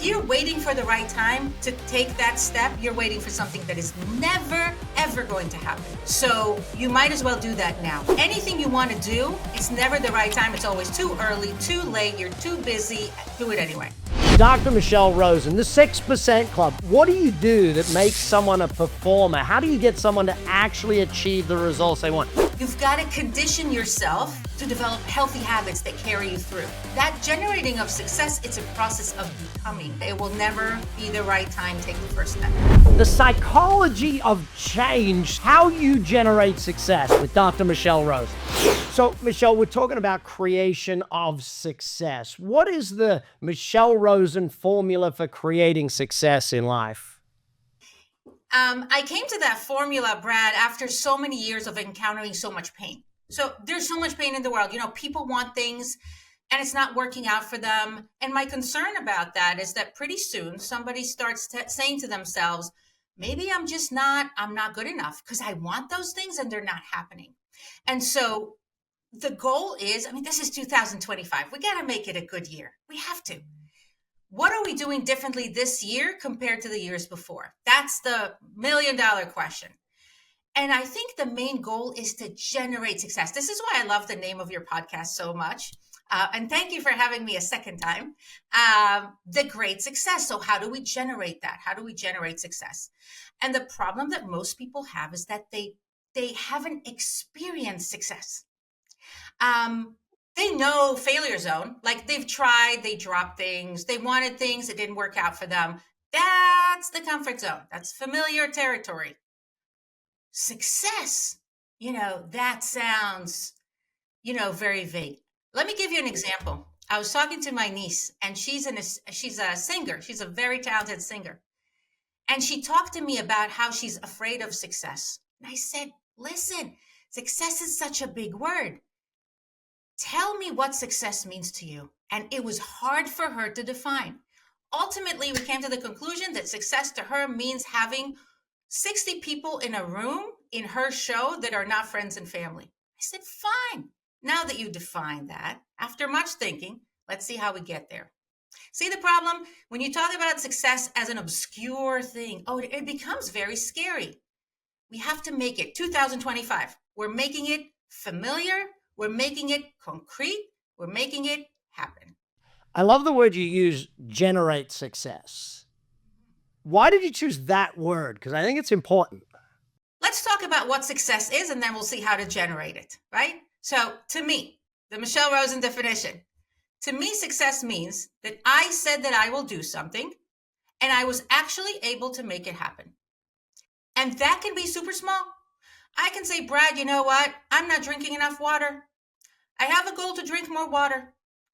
If you're waiting for the right time to take that step, you're waiting for something that is never, ever going to happen. So you might as well do that now. Anything you want to do, it's never the right time. It's always too early, too late, you're too busy. Do it anyway. Dr. Michelle Rozen, the 6% Club. What do you do that makes someone a performer? How do you get someone to actually achieve the results they want? You've got to condition yourself to develop healthy habits that carry you through. That generating of success, it's a process of becoming. It will never be the right time. Take the first step. The psychology of change, how you generate success with Dr. Michelle Rozen. So, Michelle, we're talking about creation of success. What is the Michelle Rozen formula for creating success in life? I came to that formula, Brad, after so many years of encountering so much pain. So there's so much pain in the world. You know, people want things and it's not working out for them. And my concern about that is that pretty soon somebody starts saying to themselves, maybe I'm not good enough because I want those things and they're not happening. And so the goal is, this is 2025. We got to make it a good year. We have to. What are we doing differently this year compared to the years before? That's the million-dollar question. And I think the main goal is to generate success. This is why I love the name of your podcast so much. And thank you for having me a second time. The great success. So how do we generate that? How do we generate success? And the problem that most people have is that they haven't experienced success. They know failure zone, like they've tried, they dropped things, they wanted things, it didn't work out for them. That's the comfort zone. That's familiar territory. Success, that sounds, very vague. Let me give you an example. I was talking to my niece and she's a singer. She's a very talented singer. And she talked to me about how she's afraid of success. And I said, listen, success is such a big word. Tell me what success means to you. And it was hard for her to define. Ultimately, we came to the conclusion that success to her means having 60 people in a room in her show that are not friends and family. I said, fine. Now that you define that, after much thinking, let's see how we get there. See the problem? When you talk about success as an obscure thing, it becomes very scary. We have to make it 2025. We're making it familiar. We're making it concrete. We're making it happen. I love the word you use, generate success. Why did you choose that word? Because I think it's important. Let's talk about what success is, and then we'll see how to generate it, right? So to me, the Michelle Rozen definition, to me, success means that I said that I will do something, and I was actually able to make it happen. And that can be super small. I can say, Brad, you know what? I'm not drinking enough water. I have a goal to drink more water.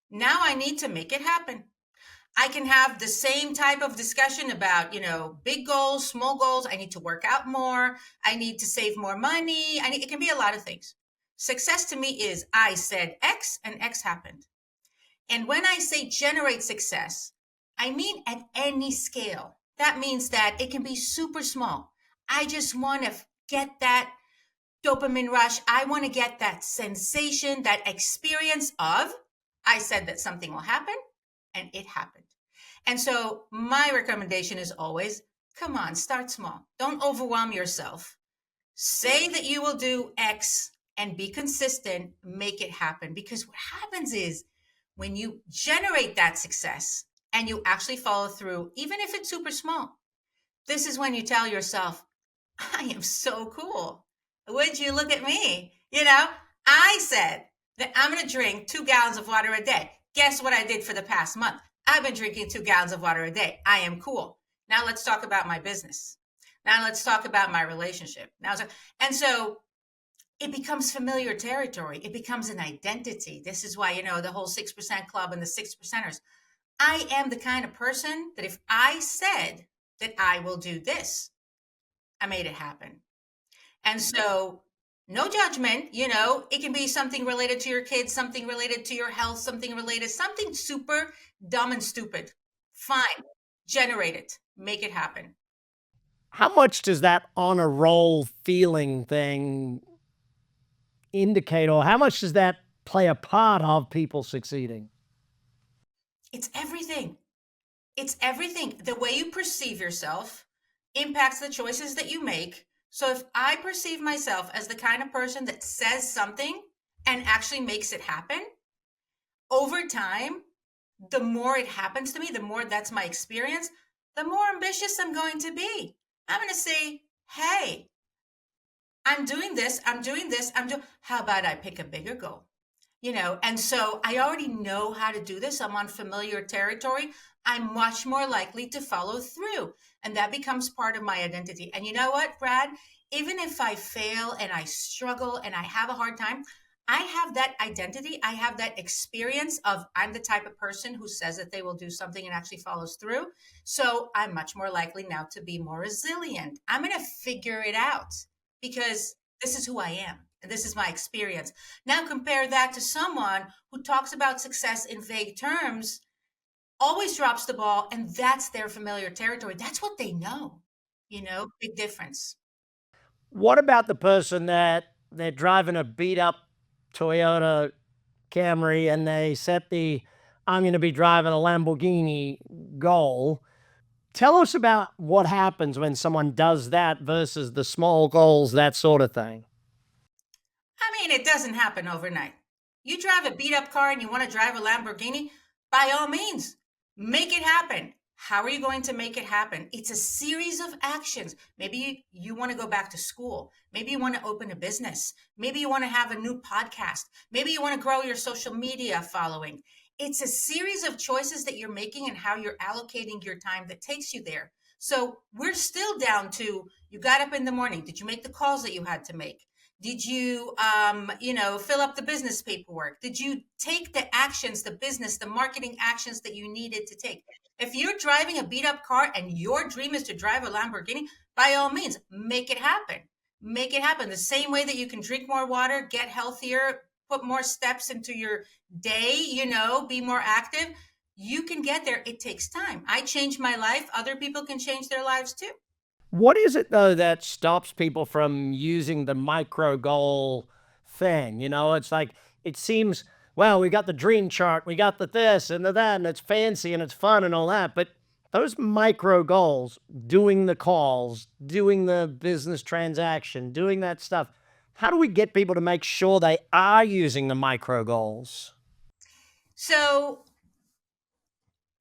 Now I need to make it happen. I can have the same type of discussion about, big goals, small goals. I need to work out more. I need to save more money. It can be a lot of things. Success to me is I said X and X happened. And when I say generate success, I mean at any scale. That means that it can be super small. I just want to get that dopamine rush. I want to get that sensation, that experience of, I said that something will happen, and it happened. And so my recommendation is always, come on, start small. Don't overwhelm yourself. Say that you will do X and be consistent, make it happen. Because what happens is when you generate that success and you actually follow through, even if it's super small, this is when you tell yourself, I am so cool. Would you look at me? I said that I'm going to drink 2 gallons of water a day. Guess what I did for the past month? I've been drinking 2 gallons of water a day. I am cool. Now let's talk about my business. Now let's talk about my relationship. And so it becomes familiar territory. It becomes an identity. This is why, the whole 6% club and the 6%ers. I am the kind of person that if I said that I will do this, I made it happen. And so no judgment, it can be something related to your kids, something related to your health, something super dumb and stupid. Fine. Generate it. Make it happen. How much does that on a roll feeling thing indicate, or how much does that play a part of people succeeding? It's everything. It's everything. The way you perceive yourself impacts the choices that you make. So if I perceive myself as the kind of person that says something and actually makes it happen, over time, the more it happens to me, the more that's my experience, the more ambitious I'm going to be. I'm going to say, hey, I'm doing this, I'm doing this, how about I pick a bigger goal? And so I already know how to do this. I'm on familiar territory. I'm much more likely to follow through. And that becomes part of my identity. And you know what, Brad? Even if I fail and I struggle and I have a hard time, I have that identity. I have that experience of I'm the type of person who says that they will do something and actually follows through. So I'm much more likely now to be more resilient. I'm going to figure it out because this is who I am and this is my experience. Now compare that to someone who talks about success in vague terms, always drops the ball, and that's their familiar territory. That's what they know. Big difference. What about the person that they're driving a beat up Toyota Camry and they set the I'm going to be driving a Lamborghini goal? Tell us about what happens when someone does that versus the small goals, that sort of thing. I mean, it doesn't happen overnight. You drive a beat up car and you want to drive a Lamborghini, by all means, make it happen. How are you going to make it happen? It's a series of actions. Maybe you want to go back to school. Maybe you want to open a business. Maybe you want to have a new podcast. Maybe you want to grow your social media following. It's a series of choices that you're making and how you're allocating your time that takes you there. So we're still down to you got up in the morning. Did you make the calls that you had to make? Did you, fill up the business paperwork? Did you take the actions, the business, the marketing actions that you needed to take? If you're driving a beat up car and your dream is to drive a Lamborghini, by all means, make it happen. Make it happen. The same way that you can drink more water, get healthier, put more steps into your day, be more active. You can get there. It takes time. I changed my life. Other people can change their lives too. What is it though that stops people from using the micro goal thing? It's like it seems, well, we got the dream chart, we got the this and the that, and it's fancy and it's fun and all that. But those micro goals, doing the calls, doing the business transaction, doing that stuff, how do we get people to make sure they are using the micro goals? So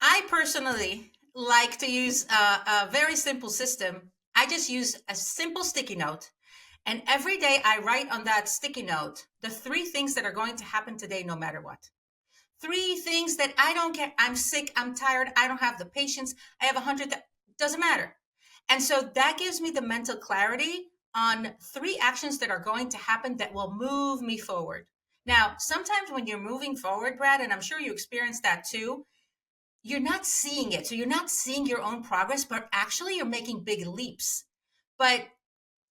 I personally like to use a very simple system. I just use a simple sticky note. And every day I write on that sticky note the 3 things that are going to happen today, no matter what. 3 things that I don't get. I'm sick. I'm tired. I don't have the patience. I have 100. Doesn't matter. And so that gives me the mental clarity on 3 actions that are going to happen that will move me forward. Now, sometimes when you're moving forward, Brad, and I'm sure you experience that too, you're not seeing it. So you're not seeing your own progress, but actually you're making big leaps. But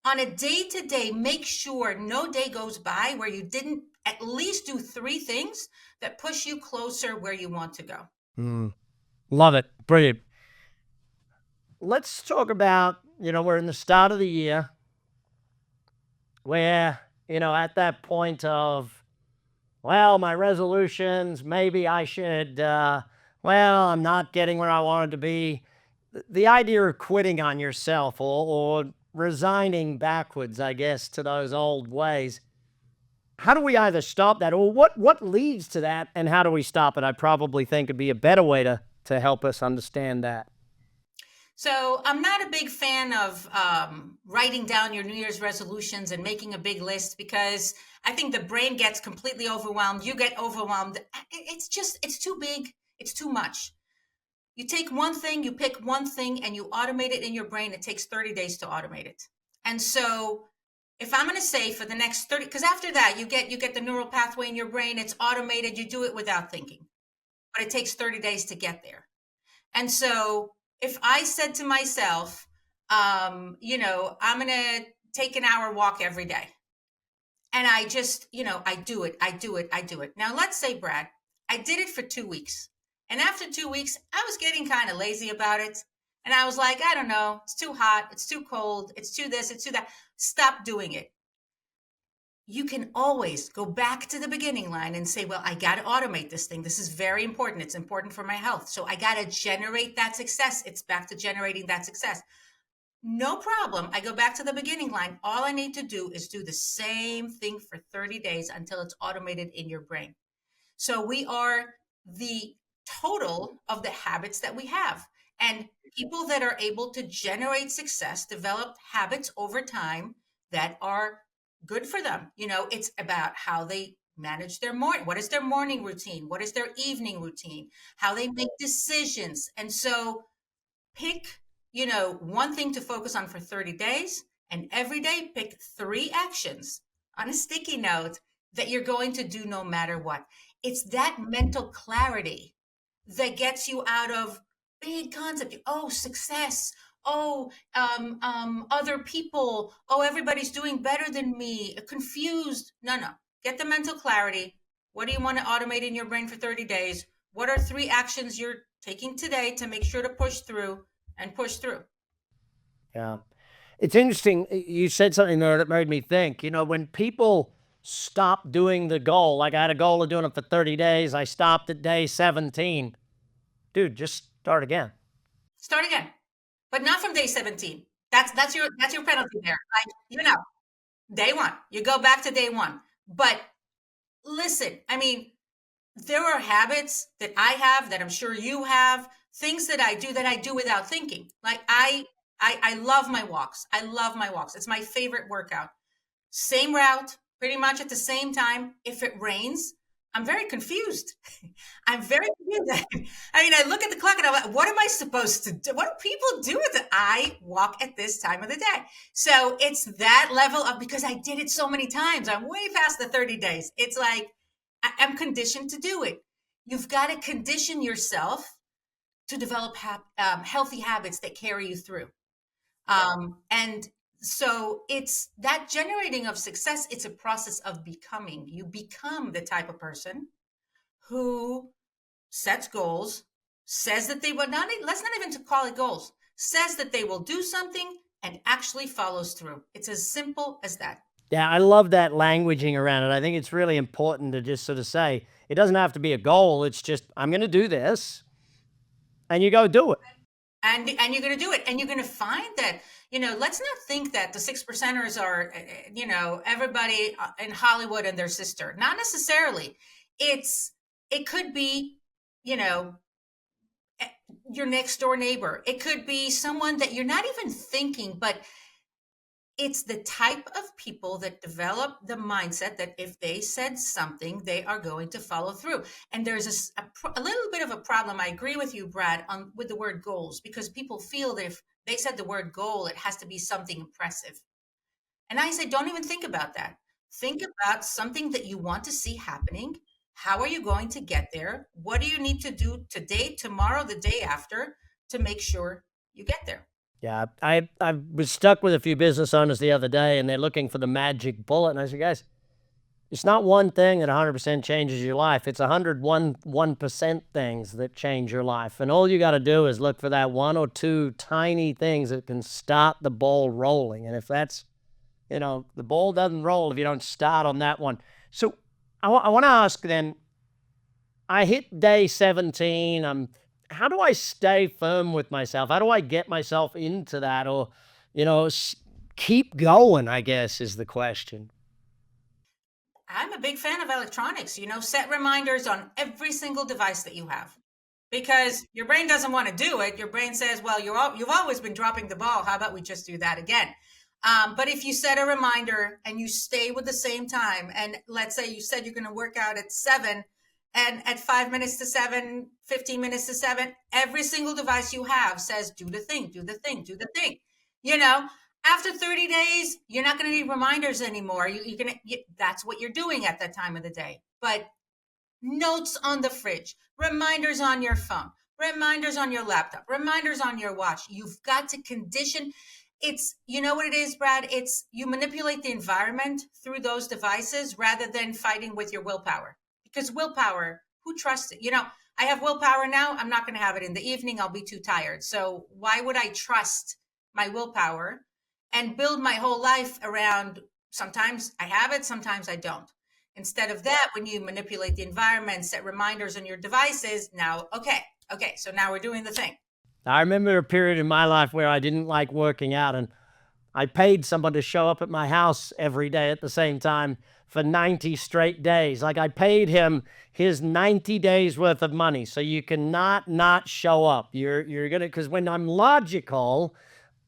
on a day to day, make sure no day goes by where you didn't at least do 3 things that push you closer where you want to go. Love it. Brilliant. Let's talk about, we're in the start of the year where, at that point of, well, my resolutions, maybe I should, I'm not getting where I wanted to be. The idea of quitting on yourself or resigning backwards, I guess, to those old ways. How do we either stop that or what leads to that and how do we stop it? I probably think it'd be a better way to help us understand that. So I'm not a big fan of writing down your New Year's resolutions and making a big list because I think the brain gets completely overwhelmed. You get overwhelmed. It's too big. It's too much. You take one thing, you pick one thing, and you automate it in your brain. It takes 30 days to automate it. And so if I'm going to say for the next 30, because after that, you get the neural pathway in your brain. It's automated. You do it without thinking. But it takes 30 days to get there. And so if I said to myself, I'm going to take an hour walk every day. And I just, I do it. Now, let's say, Brad, I did it for 2 weeks. And after 2 weeks, I was getting kind of lazy about it. And I was like, I don't know, it's too hot, it's too cold, it's too this, it's too that. Stop doing it. you can always go back to the beginning line and say, well, I got to automate this thing. This is very important. It's important for my health. So I got to generate that success. It's back to generating that success. No problem. I go back to the beginning line. All I need to do is do the same thing for 30 days until it's automated in your brain. So we are the total of the habits that we have. And people that are able to generate success develop habits over time that are good for them. It's about how they manage their morning. What is their morning routine? What is their evening routine? How they make decisions. And so pick, one thing to focus on for 30 days, and every day pick 3 actions on a sticky note that you're going to do no matter what. It's that mental clarity that gets you out of big concept. Oh, success. Oh, other people. Oh, everybody's doing better than me. Confused. No. Get the mental clarity. What do you want to automate in your brain for 30 days? What are 3 actions you're taking today to make sure to push through and push through? Yeah. It's interesting. You said something there that made me think, when people stop doing the goal, like I had a goal of doing it for 30 days, I stopped at day 17. Dude, just start again. Start again, but not from day 17. That's your penalty there. Day 1. You go back to day 1. But listen, there are habits that I have that I'm sure you have, things that I do without thinking. Like I love my walks. I love my walks. It's my favorite workout. Same route, pretty much at the same time. If it rains, I'm very confused. I'm very confused. I look at the clock and I'm like, what am I supposed to do? What do people do with it? I walk at this time of the day. So it's that level of, because I did it so many times, I'm way past the 30 days. It's like, I'm conditioned to do it. You've got to condition yourself to develop healthy habits that carry you through. And so it's that generating of success. It's a process of becoming. You become the type of person who sets goals, says that they will not, let's not even to call it goals, says that they will do something and actually follows through. It's as simple as that. Yeah, I love that languaging around it. I think it's really important to just sort of say, it doesn't have to be a goal. It's just, I'm going to do this, and you go do it. And you're going to do it, and you're going to find that, let's not think that the 6%ers are, everybody in Hollywood and their sister. Not necessarily. It could be, your next door neighbor. It could be someone that you're not even thinking, but it's the type of people that develop the mindset that if they said something, they are going to follow through. And there's a little bit of a problem. I agree with you, Brad, with the word goals, because people feel that if they said the word goal, it has to be something impressive. And I say, don't even think about that. Think about something that you want to see happening. How are you going to get there? What do you need to do today, tomorrow, the day after to make sure you get there? Yeah, I was stuck with a few business owners the other day, and they're looking for the magic bullet. And I said, guys, it's not one thing that 100% changes your life. It's 1% things that change your life. And all you got to do is look for that 1 or 2 tiny things that can start the ball rolling. And if that's, the ball doesn't roll if you don't start on that one. So I want to ask then, I hit day 17. How do I stay firm with myself? How do I get myself into that, or, keep going, I guess, is the question. I'm a big fan of electronics. Set reminders on every single device that you have, because your brain doesn't want to do it. Your brain says, well, you've always been dropping the ball. How about we just do that again? But if you set a reminder and you stay with the same time, and let's say you said you're going to work out at 7, and at 5 minutes to 7, 15 minutes to 7, every single device you have says, do the thing, do the thing, do the thing. After 30 days, you're not going to need reminders anymore. That's what you're doing at that time of the day. But notes on the fridge, reminders on your phone, reminders on your laptop, reminders on your watch. You've got to condition. You know what it is, Brad? You manipulate the environment through those devices rather than fighting with your willpower. Because willpower, who trusts it? I have willpower now. I'm not going to have it in the evening. I'll be too tired. So why would I trust my willpower and build my whole life around Sometimes I have it, sometimes I don't. Instead of that, when you manipulate the environment, set reminders on your devices, now, okay, so now we're doing the thing. I remember a period in my life where I didn't like working out, and I paid someone to show up at my house every day at the same time for 90 straight days. Like, I paid him his 90 days worth of money. So you cannot not show up. You're gonna, because when I'm logical,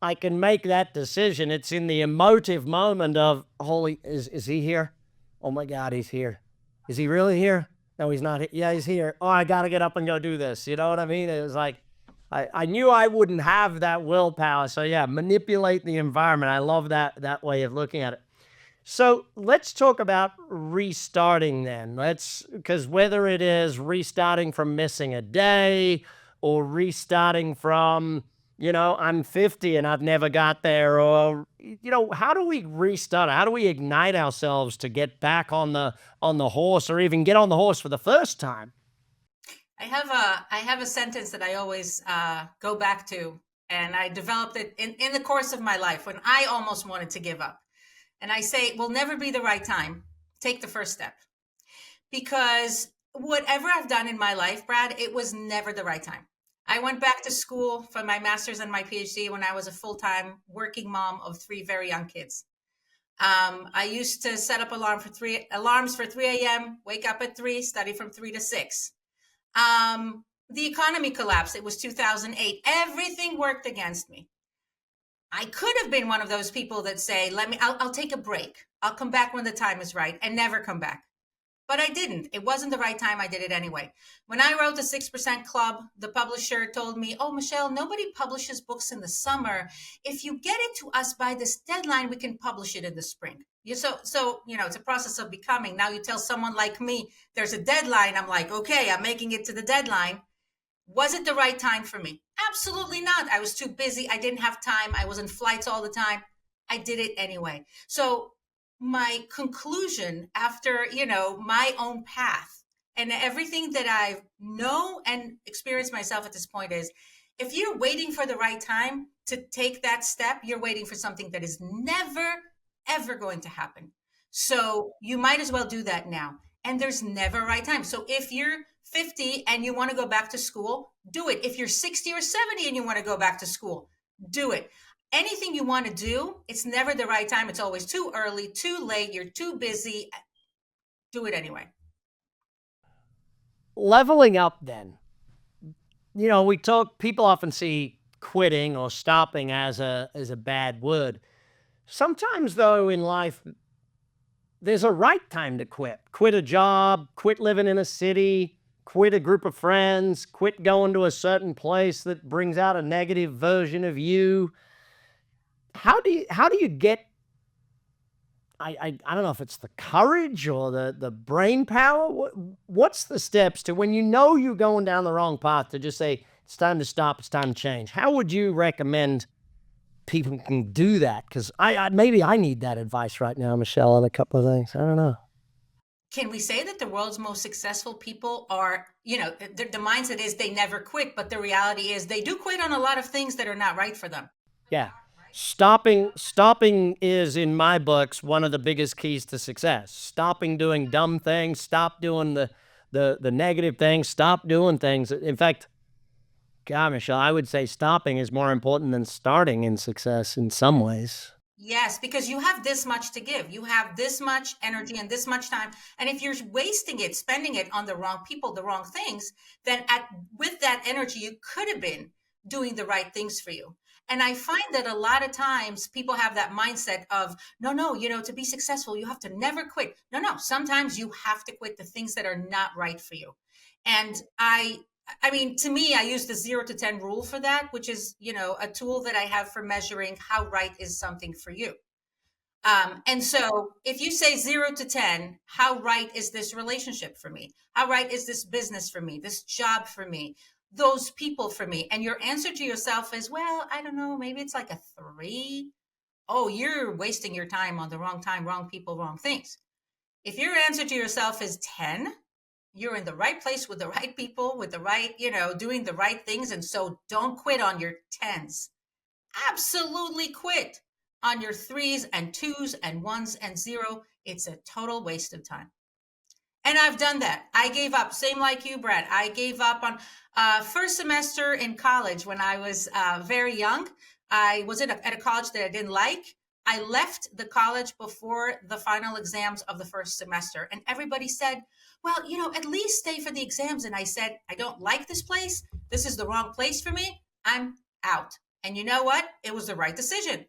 I can make that decision. It's in the emotive moment of, holy, is he here? Oh my God, he's here. Is he really here? No, he's not. Yeah, he's here. Oh, I got to get up and go do this. You know what I mean? It was like, I knew I wouldn't have that willpower. So yeah, manipulate the environment. I love that way of looking at it. So let's talk about restarting then. Because whether it is restarting from missing a day or restarting from, I'm 50 and I've never got there, or, how do we restart? How do we ignite ourselves to get back on the horse, or even get on the horse for the first time? I have a sentence that I always go back to, and I developed it in the course of my life when I almost wanted to give up. And I say, it will never be the right time. Take the first step. Because whatever I've done in my life, Brad, it was never the right time. I went back to school for my master's and my PhD when I was a full-time working mom of three very young kids. I used to set up alarms for 3 a.m., wake up at 3, study from 3 to 6. The economy collapsed. It was 2008. Everything worked against me. I could have been one of those people that say, I'll take a break. I'll come back when the time is right, and never come back. But I didn't. It wasn't the right time. I did it anyway. When I wrote the 6% Club, the publisher told me, oh, Michelle, nobody publishes books in the summer. If you get it to us by this deadline, we can publish it in the spring. So it's a process of becoming. Now you tell someone like me, there's a deadline. I'm like, okay, I'm making it to the deadline. Was it the right time for me? Absolutely not. I was too busy. I didn't have time. I was in flights all the time. I did it anyway. So my conclusion after, my own path and everything that I know and experience myself at this point is, if you're waiting for the right time to take that step, you're waiting for something that is never, ever going to happen. So you might as well do that now. And there's never a right time. So if you're 50 and you want to go back to school, do it. If you're 60 or 70 and you want to go back to school, do it. Anything you want to do, it's never the right time. It's always too early, too late. You're too busy. Do it anyway. Leveling up then. People often see quitting or stopping as a bad word. Sometimes though in life, there's a right time to quit. Quit a job, quit living in a city, quit a group of friends, quit going to a certain place that brings out a negative version of you. How do you get, I don't know if it's the courage or the brain power. What's the steps to, when you're going down the wrong path, to just say, it's time to stop, it's time to change? How would you recommend people can do that? Because maybe I need that advice right now, Michelle, on a couple of things. I don't know. Can we say that the world's most successful people are, the mindset is they never quit, but the reality is they do quit on a lot of things that are not right for them. Yeah. Stopping is, in my books, one of the biggest keys to success. Stopping doing dumb things, stop doing the negative things, stop doing things. In fact, God, Michelle, I would say stopping is more important than starting in success in some ways. Yes, because you have this much to give. You have this much energy and this much time. And if you're wasting it, spending it on the wrong people, the wrong things, then with that energy, you could have been doing the right things for you. And I find that a lot of times people have that mindset of, no, to be successful, you have to never quit. No, sometimes you have to quit the things that are not right for you. And I mean, to me, I use the 0 to 10 rule for that, which is, a tool that I have for measuring how right is something for you. And so if you say 0 to 10, how right is this relationship for me? How right is this business for me? This job for me? Those people for me? And your answer to yourself is, well, I don't know, maybe it's like a 3. Oh, you're wasting your time on the wrong time, wrong people, wrong things. If your answer to yourself is 10, you're in the right place with the right people, with the right, doing the right things. And so don't quit on your 10s. Absolutely quit. on your threes and twos and ones and zero, it's a total waste of time. And I've done that. I gave up, same like you, Brad. I gave up on first semester in college when I was very young. I was at a college that I didn't like. I left the college before the final exams of the first semester. And everybody said, well, at least stay for the exams. And I said, I don't like this place. This is the wrong place for me. I'm out. And you know what? It was the right decision.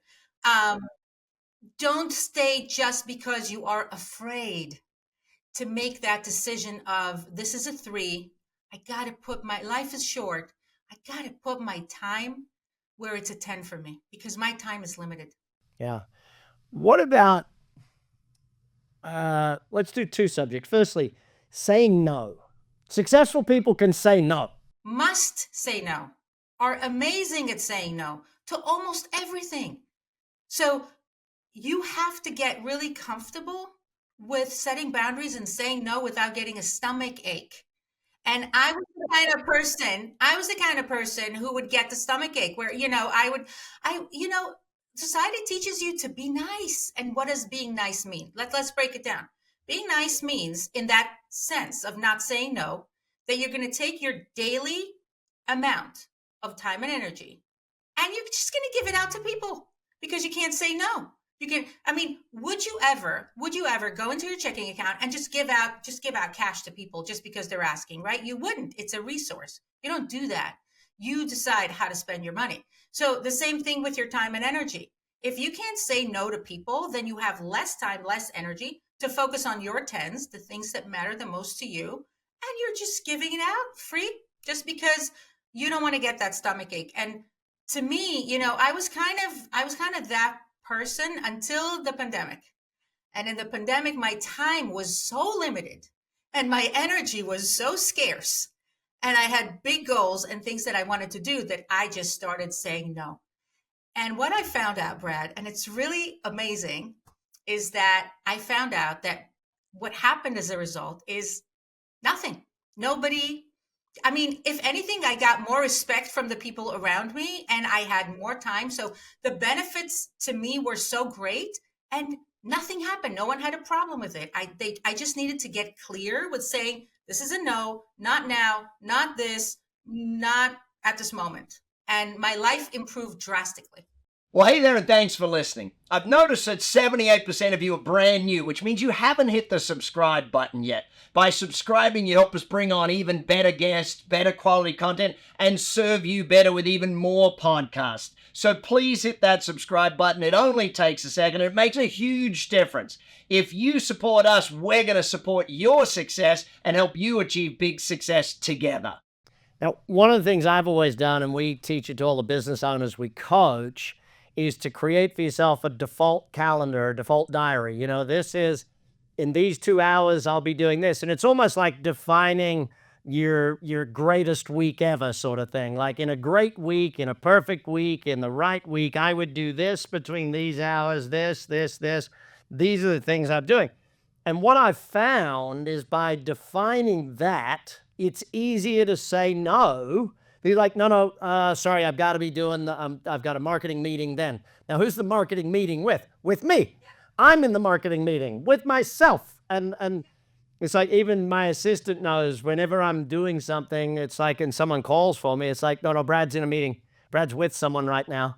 Don't stay just because you are afraid to make that decision of, this is a 3. I got to put my life is short. I got to put my time where it's a 10 for me because my time is limited. Yeah. What about, let's do 2 subjects. Firstly, saying no. Successful people can say no. Must say no. Are amazing at saying no to almost everything. So you have to get really comfortable with setting boundaries and saying no without getting a stomach ache. And I was the kind of person who would get the stomach ache where, society teaches you to be nice. And what does being nice mean? Let's break it down. Being nice means, in that sense of not saying no, that you're going to take your daily amount of time and energy and you're just going to give it out to people because you can't say no. Would you ever go into your checking account and just give out cash to people just because they're asking, right? You wouldn't. It's a resource. You don't do that. You decide how to spend your money. So the same thing with your time and energy. If you can't say no to people, then you have less time, less energy to focus on your 10s, the things that matter the most to you. And you're just giving it out free just because you don't want to get that stomach ache. And to me, I was kind of that person until the pandemic. And in the pandemic, my time was so limited and my energy was so scarce. And I had big goals and things that I wanted to do that I just started saying no. And what I found out, Brad, and it's really amazing, is that I found out that what happened as a result is nothing. Nobody. If anything, I got more respect from the people around me and I had more time. So the benefits to me were so great and nothing happened. No one had a problem with it. I just needed to get clear with saying, this is a no, not now, not this, not at this moment. And my life improved drastically. Well, hey there, and thanks for listening. I've noticed that 78% of you are brand new, which means you haven't hit the subscribe button yet. By subscribing, you help us bring on even better guests, better quality content, and serve you better with even more podcasts. So please hit that subscribe button. It only takes a second. It makes a huge difference. If you support us, we're going to support your success and help you achieve big success together. Now, one of the things I've always done, and we teach it to all the business owners we coach, is to create for yourself a default calendar, a default diary. This is, in these 2 hours, I'll be doing this. And it's almost like defining your greatest week ever sort of thing. Like in a great week, in a perfect week, in the right week, I would do this between these hours, this. These are the things I'm doing. And what I've found is by defining that, it's easier to say no. Be like, no, sorry, I've got to be doing I've got a marketing meeting then. Now, who's the marketing meeting with? With me. I'm in the marketing meeting with myself. And it's like, even my assistant knows whenever I'm doing something, it's like, and someone calls for me, it's like, no, Brad's in a meeting. Brad's with someone right now,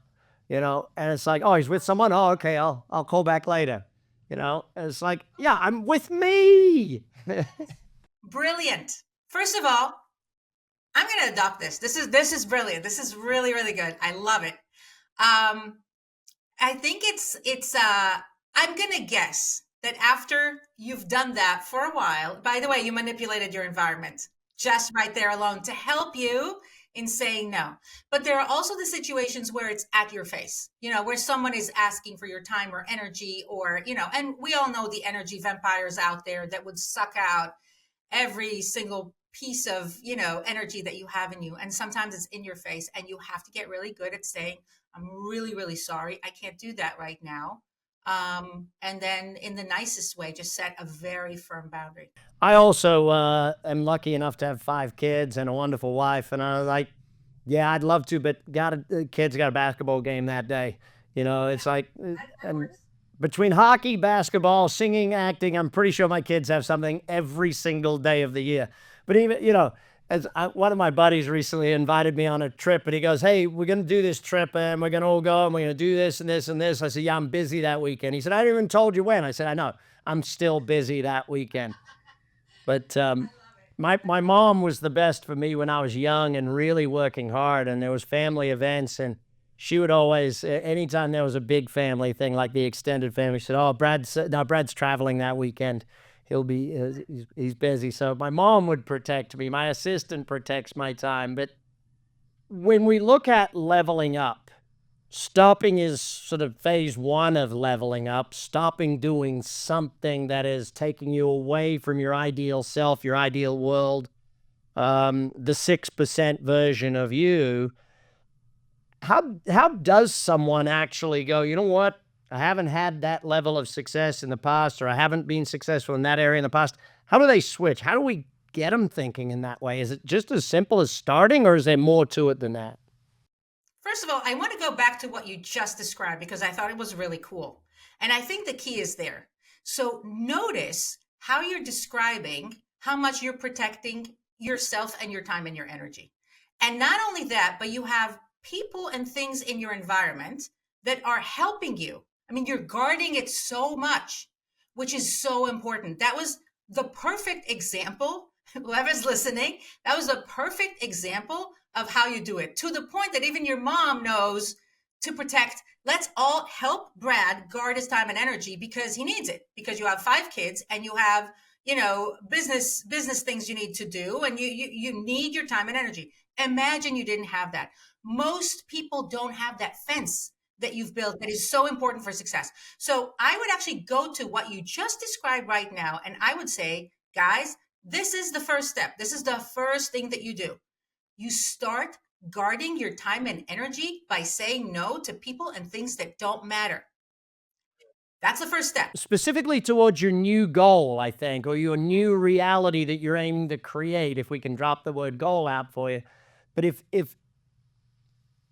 and it's like, oh, he's with someone. Oh, okay, I'll call back later, and it's like, yeah, I'm with me. Brilliant. First of all, I'm going to adopt this. This is brilliant. This is really, really good. I love it. I think I'm going to guess that after you've done that for a while, by the way, you manipulated your environment just right there alone to help you in saying no. But there are also the situations where it's at your face, where someone is asking for your time or energy or, and we all know the energy vampires out there that would suck out every single piece of, energy that you have in you. And sometimes it's in your face and you have to get really good at saying, I'm really, really sorry. I can't do that right now. And then in the nicest way, just set a very firm boundary. I also am lucky enough to have 5 kids and a wonderful wife. And I was like, yeah, I'd love to, but kids got a basketball game that day. It's like, and between hockey, basketball, singing, acting, I'm pretty sure my kids have something every single day of the year. But even, one of my buddies recently invited me on a trip, and he goes, "Hey, we're going to do this trip and we're going to all go and we're going to do this and this and this." I said, "Yeah, I'm busy that weekend." He said, "I haven't even told you when." I said, "I know, I'm still busy that weekend." But my mom was the best for me when I was young and really working hard, and there was family events, and she would always, anytime there was a big family thing like the extended family, she said, "Oh, Brad's traveling that weekend. He'll be he's busy." So my mom would protect me. My assistant protects my time. But when we look at leveling up, stopping is sort of phase one of leveling up, stopping doing something that is taking you away from your ideal self, your ideal world, the 6% version of you. How does someone actually go, "You know what? I haven't had that level of success in the past, or I haven't been successful in that area in the past." How do they switch? How do we get them thinking in that way? Is it just as simple as starting, or is there more to it than that? First of all, I want to go back to what you just described because I thought it was really cool. And I think the key is there. So notice how you're describing how much you're protecting yourself and your time and your energy. And not only that, but you have people and things in your environment that are helping you. I mean, you're guarding it so much, which is so important. That was the perfect example. Whoever's listening, that was a perfect example of how you do it, to the point that even your mom knows to protect. Let's all help Brad guard his time and energy because he needs it, because you have 5 kids and you have, business things you need to do, and you need your time and energy. Imagine you didn't have that. Most people don't have that fence that you've built that is so important for success. So I would actually go to what you just described right now, and I would say, guys, this is the first step. This is the first thing that you do. You start guarding your time and energy by saying no to people and things that don't matter. That's the first step. Specifically towards your new goal, I think, or your new reality that you're aiming to create, if we can drop the word goal out for you. But if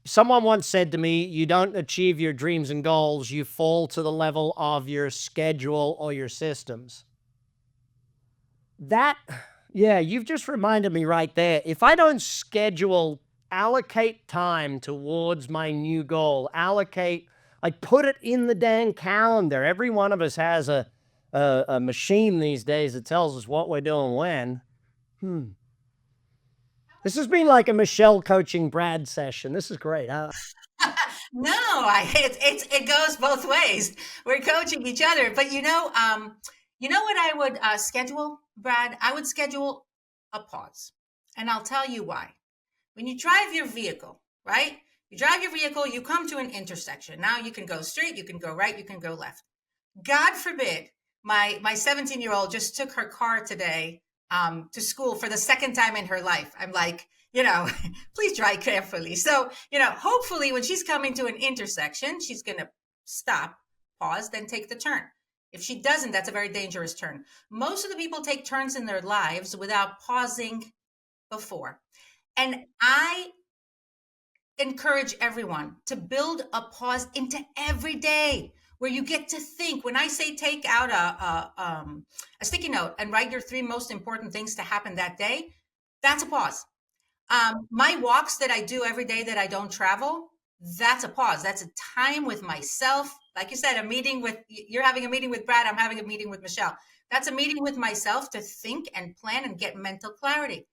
someone once said to me, "You don't achieve your dreams and goals, you fall to the level of your schedule or your systems." That, yeah, you've just reminded me right there. If I don't schedule, allocate time towards my new goal, like put it in the dang calendar. Every one of us has a machine these days that tells us what we're doing when. Hmm. This has been like a Michelle coaching Brad session. This is great. No, it goes both ways. We're coaching each other, but you know what I would schedule, Brad? I would schedule a pause, and I'll tell you why. When you drive your vehicle, right? You drive your vehicle, you come to an intersection. Now you can go straight, you can go right, you can go left. God forbid, my 17-year-old just took her car today to school for the second time in her life. I'm like, please drive carefully. So, hopefully when she's coming to an intersection, she's going to stop, pause, then take the turn. If she doesn't, that's a very dangerous turn. Most of the people take turns in their lives without pausing before. And I encourage everyone to build a pause into every day where you get to think. When I say take out a sticky note and write your 3 most important things to happen that day, that's a pause. My walks that I do every day that I don't travel, that's a pause. That's a time with myself. Like you said, you're having a meeting with Brad, I'm having a meeting with Michelle. That's a meeting with myself to think and plan and get mental clarity.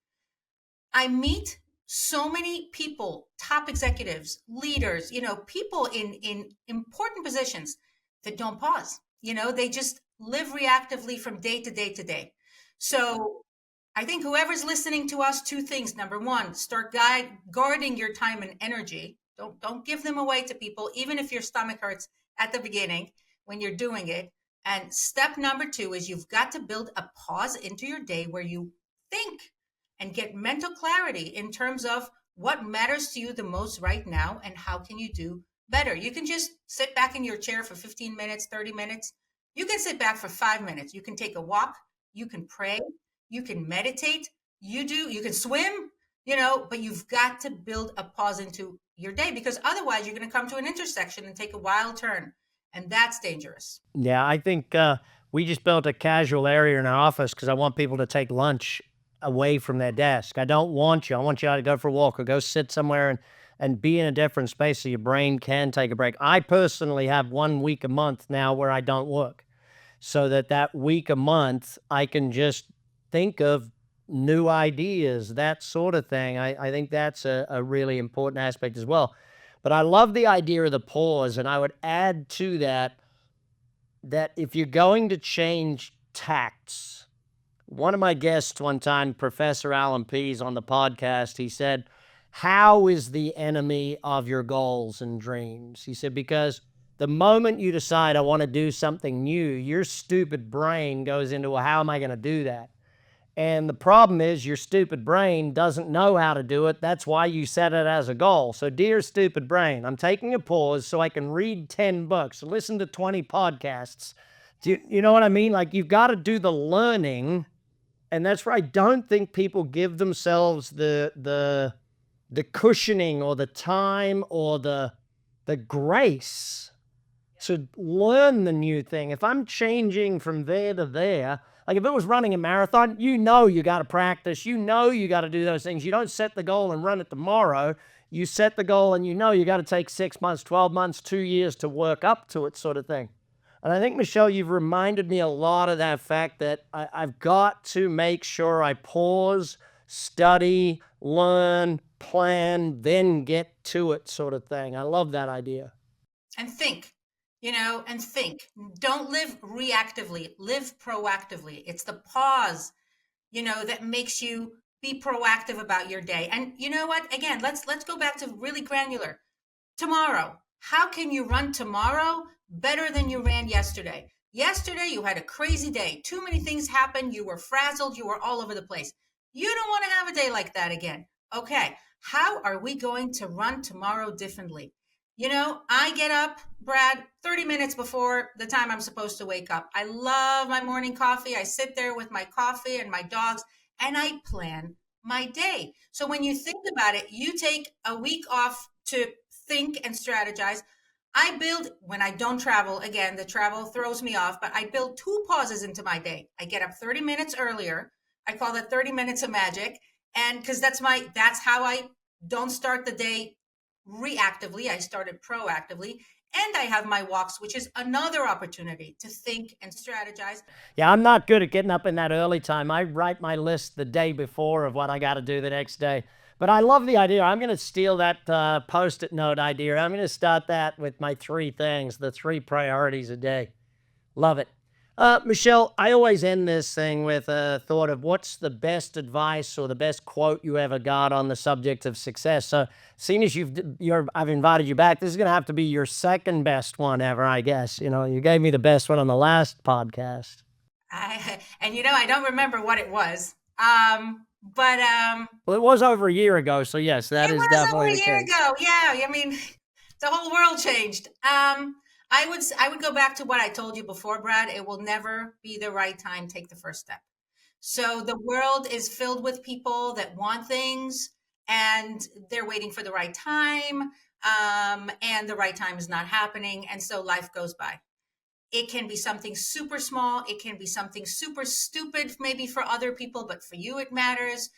I meet so many people, top executives, leaders, people in important positions that don't pause. They just live reactively from day to day to day. So I think whoever's listening to us, 2 things. Number 1, start guarding your time and energy. Don't give them away to people, even if your stomach hurts at the beginning when you're doing it. And step number 2 is you've got to build a pause into your day where you think and get mental clarity in terms of what matters to you the most right now and how can you do better. You can just sit back in your chair for 15 minutes, 30 minutes. You can sit back for 5 minutes. You can take a walk. You can pray. You can meditate. You can swim, but you've got to build a pause into your day, because otherwise you're going to come to an intersection and take a wild turn. And that's dangerous. Yeah, I think we just built a casual area in our office because I want people to take lunch away from their desk. I don't want you. I want you to go for a walk or go sit somewhere and be in a different space so your brain can take a break. I personally have 1 week a month now where I don't work, so that week a month I can just think of new ideas, that sort of thing. I think that's a really important aspect as well. But I love the idea of the pause, and I would add to that if you're going to change tacts, one of my guests one time, Professor Alan Pease on the podcast, he said, how is the enemy of your goals and dreams? He said, because the moment you decide I want to do something new, your stupid brain goes into, well, how am I going to do that? And the problem is your stupid brain doesn't know how to do it. That's why you set it as a goal. So dear stupid brain, I'm taking a pause so I can read 10 books, listen to 20 podcasts. Do you know what I mean? Like, you've got to do the learning. And that's where I don't think people give themselves the cushioning or the time or the grace to learn the new thing. If I'm changing from there to there, like if it was running a marathon, you got to practice, you got to do those things. You don't set the goal and run it tomorrow. You set the goal and you got to take 6 months, 12 months, 2 years to work up to it, sort of thing. And I think, Michelle, you've reminded me a lot of that fact that I've got to make sure I pause, study, learn, plan, then get to it, sort of thing. I love that idea. And think. Don't live reactively, live proactively. It's the pause, that makes you be proactive about your day. And you know what? Again, let's go back to really granular. Tomorrow, how can you run tomorrow better than you ran yesterday? Yesterday, you had a crazy day. Too many things happened. You were frazzled. You were all over the place. You don't want to have a day like that again. Okay. How are we going to run tomorrow differently? I get up, Brad, 30 minutes before the time I'm supposed to wake up. I love my morning coffee. I sit there with my coffee and my dogs, and I plan my day. So when you think about it, you take a week off to think and strategize. I build, when I don't travel, again, the travel throws me off, but I build 2 pauses into my day. I get up 30 minutes earlier. I call that 30 minutes of magic. And because that's how I don't start the day reactively. I started proactively, and I have my walks, which is another opportunity to think and strategize. Yeah, I'm not good at getting up in that early time. I write my list the day before of what I got to do the next day. But I love the idea. I'm going to steal that Post-it note idea. I'm going to start that with my 3 things, the 3 priorities a day. Love it. Michelle, I always end this thing with a thought of what's the best advice or the best quote you ever got on the subject of success. So, seeing as I've invited you back, this is going to have to be your second best one ever, I guess. You gave me the best one on the last podcast. I don't remember what it was. Well, it was over a year ago, so yes, that is definitely the case. It was over a year ago. Yeah, I mean, the whole world changed. I would go back to what I told you before, Brad. It will never be the right time. Take the first step. So the world is filled with people that want things and they're waiting for the right time. And the right time is not happening. And so life goes by. It can be something super small. It can be something super stupid, maybe for other people, but for you, it matters.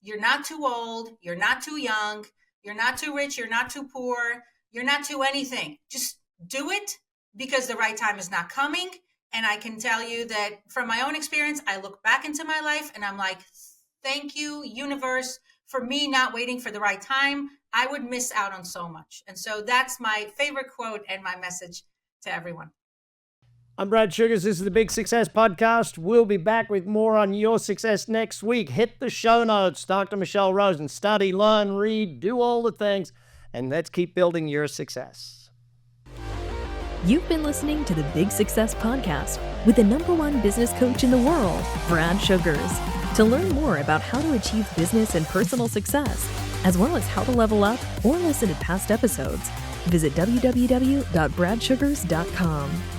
You're not too old. You're not too young. You're not too rich. You're not too poor. You're not too anything. Just do it, because the right time is not coming. And I can tell you that from my own experience, I look back into my life and I'm like, thank you, universe, for me not waiting for the right time. I would miss out on so much. And so that's my favorite quote and my message to everyone. I'm Brad Sugars. This is the Big Success Podcast. We'll be back with more on your success next week. Hit the show notes, Dr. Michelle Rozen. Study, learn, read, do all the things, and let's keep building your success. You've been listening to the Big Success Podcast with the #1 business coach in the world, Brad Sugars. To learn more about how to achieve business and personal success, as well as how to level up or listen to past episodes, visit www.bradsugars.com.